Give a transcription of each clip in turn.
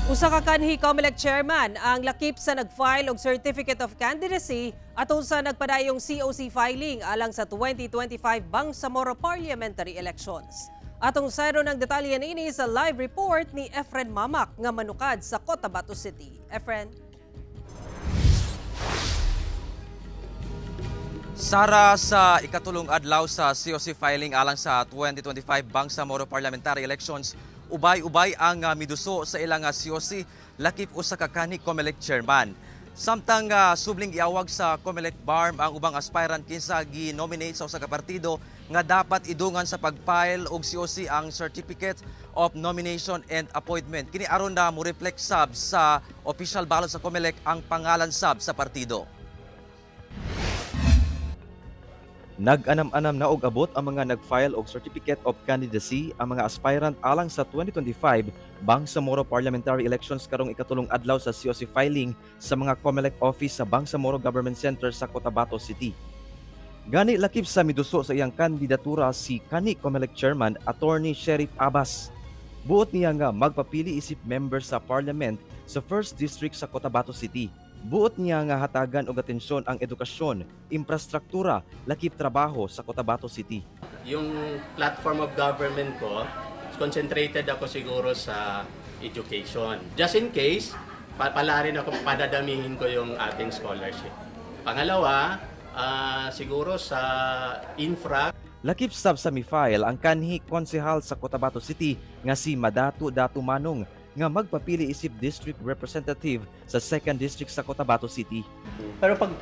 Usa ka kanhi COMELEC chairman ang lakip sa nag-file og Certificate of Candidacy atol sa nagpadayong COC filing alang sa 2025 Bangsamoro Parliamentary Elections. Atong sayro ng detalye niini sa live report ni Efren Mamak nga manukad sa Cotabato City. Efren. Sara sa ikatulong adlaw sa COC filing alang sa 2025 Bangsamoro Parliamentary Elections, ubay-ubay ang miduso sa ilang COC, lakip usa ka kanhi COMELEC chairman. Samtang subling iawag sa COMELEC BARM ang ubang aspirant kinsa gi-nominate sa usa ka partido nga dapat idungan sa pag-file og COC ang Certificate of Nomination and Appointment. Kini aron na mo reflect sab sa official ballot sa COMELEC ang pangalan sab sa partido. Nag-anam-anam na og abot ang mga nag-file og Certificate of Candidacy ang mga aspirant alang sa 2025 Bangsamoro Parliamentary Elections karong ikatulong adlaw sa COC filing sa mga COMELEC office sa Bangsamoro Government Center sa Cotabato City. Gani lakip sa miduso sa iyang kandidatura si kanhi COMELEC Chairman Attorney Sheriff Abbas. Buot niya nga magpapili isip member sa Parliament sa 1st District sa Cotabato City. Buot niya nga hatagan og atensyon ang edukasyon, infrastruktura, lakip trabaho sa Cotabato City. Yung platform of government ko, concentrated ako siguro sa education. Just in case, pala rin ako padadamihin ko yung ating scholarship. Pangalawa, siguro sa infra. Lakip sab sa mi-file ang kanhi konsehal sa Cotabato City nga si Madato Datu Manong nga magpapili isip district representative sa 2nd District sa Cotabato City. Pero pag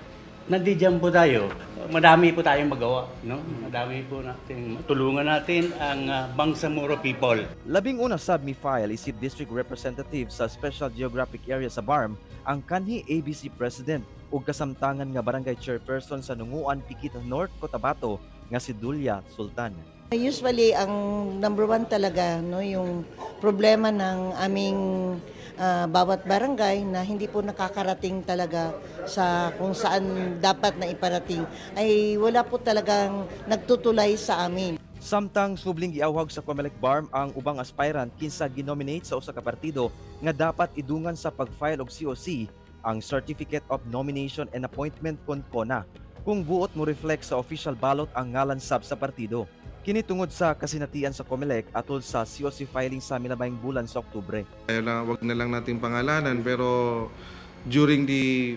nandiyan po tayo, madami po tayong magawa, no? Madami po natin matulungan natin ang Bangsamoro people. Labing una sab mi-file isip district representative sa Special Geographic Area sa BARM ang kanhi ABC President ug kasamtangan nga barangay chairperson sa Nunguan, Pikit North, Cotabato nga si Dulia Sultan. Usually, ang number one talaga, no, yung problema ng aming bawat barangay na hindi po nakakarating talaga sa kung saan dapat na iparating, ay wala po talagang nagtutulay sa amin. Samtang subling giawhag sa COMELEC BARM ang ubang aspirant kinsa ginominate sa usa ka partido nga dapat idungan sa pag-file og COC ang Certificate of Nomination and Appointment CONA kung buot mo reflect sa official ballot ang ngalan sab sa partido. Kini tungod sa kasinatian sa COMELEC atol sa COC filing sa milabayng bulan sa Oktubre. Wag na lang nating pangalanan pero during the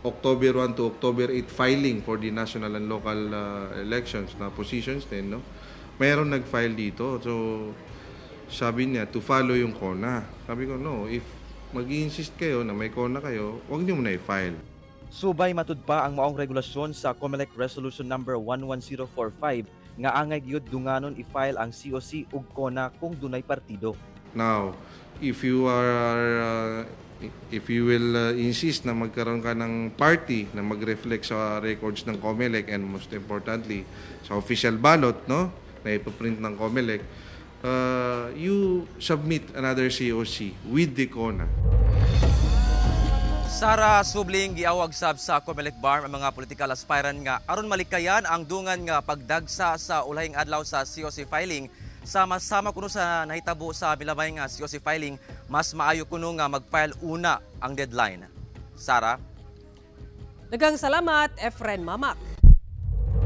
October 1 to October 8 filing for the national and local elections na positions din, no? Mayroon nag-file dito. So sabi niya to follow yung CONA. Sabi ko no, if mag-insist kayo na may CONA kayo, wag niyo muna i-file. Subay matud pa ang maong regulasyon sa COMELEC Resolution number 11045 nga angay gyud dunganon i-file ang COC ug CONA kung dunay partido. Now, if you will insist na magkaroon ka ng party na mag-reflect sa records ng COMELEC and most importantly sa official ballot, no, na ipaprint ng COMELEC, you submit another COC with the CONA. Sara, subling giawag sab sa COMELEC BARM ang mga political aspirant nga aron malikayan ang dungan nga pagdagsa sa ulahing adlaw sa COC filing. Sama-sama kuno sa nahitabo sa milabay nga COC filing, mas maayo kuno nga mag-file una ang deadline. Sara? Daghang salamat, Efren Mamak.